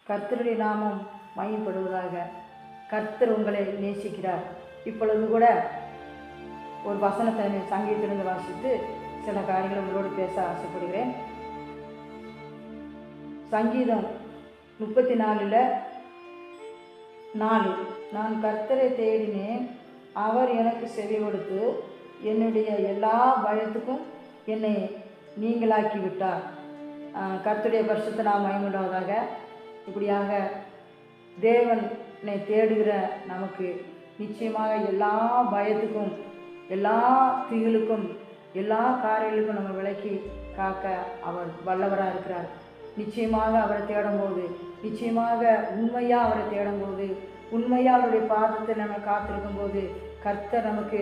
கர்த்தருடைய நாமம் மகிமைப்படுவதாக. கர்த்தர் உங்களை நேசிக்கிறார். இப்பொழுது கூட ஒரு வசனத்தை சங்கீதத்திலிருந்து வாசித்து சில காரியங்களை உங்களோடு பேச ஆசைப்படுகிறேன். சங்கீதம் 34:4 நான் கர்த்தரை தேடினேன், அவர் எனக்கு செவி கொடுத்து என்னுடைய எல்லா பயத்துக்கும் என்னை நீங்களாக்கி விட்டார். கர்த்தருடைய பரிசுத்த நாமம் மகிமைப்படுவதாக. இப்படியாக தேவனை தேடுகிற நமக்கு நிச்சயமாக எல்லா பயத்துக்கும் எல்லா திகிலுக்கும் எல்லா காரியங்களுக்கும் நம்ம விலக்கி காக்க அவர் வல்லவராக இருக்கிறார். நிச்சயமாக அவரை தேடும்போது, நிச்சயமாக உண்மையாக அவரை தேடும்போது, உண்மையாக அவருடைய பாதத்தை நம்ம காத்திருக்கும் போது கர்த்தர் நமக்கு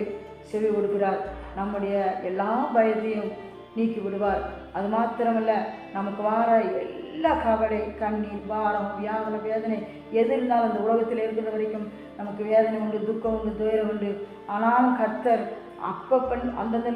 செவி கொடுக்கிறார். நம்முடைய எல்லா பயத்தையும் நீக்கி விடுவார். அது மாத்திரமல்ல, நமக்கு வார எல்லா கவலை, கண்ணீர், பாரம், வியாகுல, வேதனை எது இருந்தாலும் அந்த உலகத்தில் இருக்கிற வரைக்கும் நமக்கு வேதனை உண்டு, துக்கம் உண்டு, துயரம் உண்டு. ஆனாலும் கர்த்தர் அந்தந்த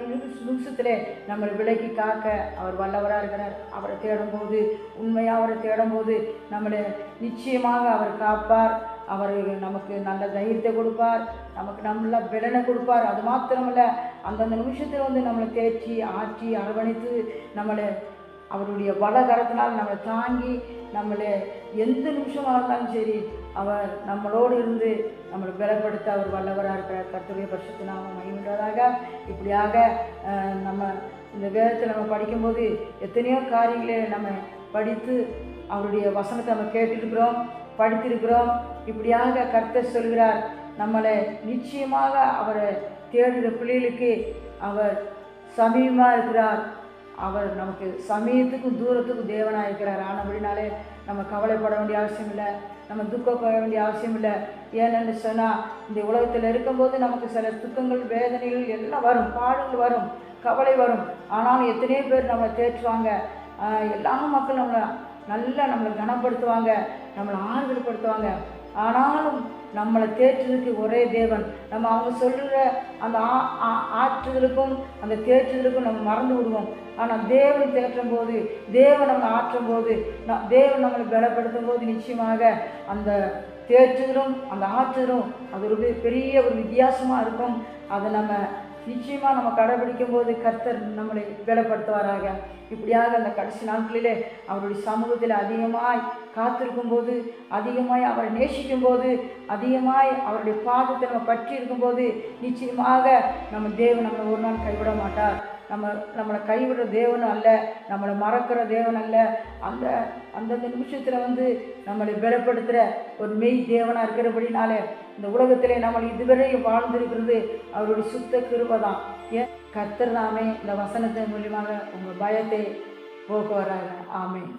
நிமிஷத்திலே நம்மளை விலக்கி காக்க அவர் வல்லவராக இருக்கிறார். அவரை தேடும்போது, உண்மையாக அவரை தேடும்போது நம்மளை நிச்சயமாக அவர் காப்பார். அவர் நமக்கு நல்ல தைரியத்தை கொடுப்பார், நமக்கு நல்ல பலனை கொடுப்பார். அது மாத்திரமல்ல, அந்தந்த நிமிஷத்தில் நம்மளை தேய்ச்சி ஆற்றி அரவணைத்து நம்மளை அவருடைய வலகரத்தினால் நம்மளை தாங்கி நம்மளை எந்த நிமிஷமாக இருந்தாலும் சரி அவர் நம்மளோடு இருந்து நம்மளை பலப்படுத்த அவர் வல்லவராக இருக்கிறார். கர்த்தருடைய பரிசுத்த நாமம் மகிமைப்படுவதாக. இப்படியாக நம்ம இந்த வேதத்தை நம்ம படிக்கும்போது எத்தனையோ காரியங்களை நம்ம படித்து அவருடைய வசனத்தை நம்ம கேட்டிருக்கிறோம், படித்திருக்கிறோம். இப்படியாக கர்த்தர் சொல்கிறார், நம்மளை நிச்சயமாக அவரை தேடுகிற பிள்ளைகளுக்கு அவர் சமீபமாக இருக்கிறார். அவர் நமக்கு சமயத்துக்கும் தூரத்துக்கும் தேவனாக இருக்கிறார். ஆனபடினாலே நம்ம கவலைப்பட வேண்டிய அவசியம் இல்லை, நம்ம துக்கப்பட வேண்டிய அவசியம் இல்லை. ஏனென்று சொன்னால், இந்த உலகத்தில் இருக்கும்போது நமக்கு சில துக்கங்கள், வேதனைகள் எல்லாம் வரும், பாடுகள் வரும், கவலை வரும். ஆனாலும் எத்தனையோ பேர் நம்மளை தேற்றுவாங்க, எல்லா மக்களும் நம்மளை கனப்படுத்துவாங்க, நம்மளை ஆறுதல்படுத்துவாங்க. ஆனாலும் நம்மளை தேற்றுறதுக்கு ஒரே தேவன். நம்ம அவங்க சொல்கிற அந்த ஆற்றுதலுக்கும் அந்த தேற்றுதலுக்கும் நம்ம மறந்து விடுவோம். ஆனால் தேவனை தேற்றும் போது, தேவன் நம்மளை ஆற்றும் போது, தேவன் நம்மளை பலப்படுத்தும் போது நிச்சயமாக அந்த தேற்றுதலும் அந்த ஆற்றுதலும் அது ஒரு பெரிய ஒரு வித்தியாசமாக இருக்கும். அதை நம்ம நிச்சயமாக நம்ம கடைபிடிக்கும் போது கர்த்தர் நம்மளை பலப்படுத்துவாராக. இப்படியாக அந்த கடைசி நாட்களிலே அவருடைய சமூகத்தில் அதிகமாய் காத்திருக்கும் போது, அதிகமாய் அவரை நேசிக்கும் போது, அதிகமாய் அவருடைய பாதத்தை நம்ம பற்றி இருக்கும்போது நிச்சயமாக நம்ம தேவன் நம்மளை ஒரு நாள் கைவிட மாட்டார். நம்மளை கைவிடுற தேவன் அல்ல, நம்மளை மறக்கிற தேவன் அல்ல. அந்தந்த நிமிஷத்தில் நம்மளை பலப்படுத்துகிற ஒரு மெய் தேவனாக இருக்கிறபடினாலே இந்த உலகத்திலே நம்ம இதுவரை வாழ்ந்திருக்கிறது அவருடைய சுத்த கிருபை தான். கர்த்தர் தாமே இந்த வசனத்தின் மூலியமாக உங்கள் பயத்தை போக்குவராக. ஆமென்.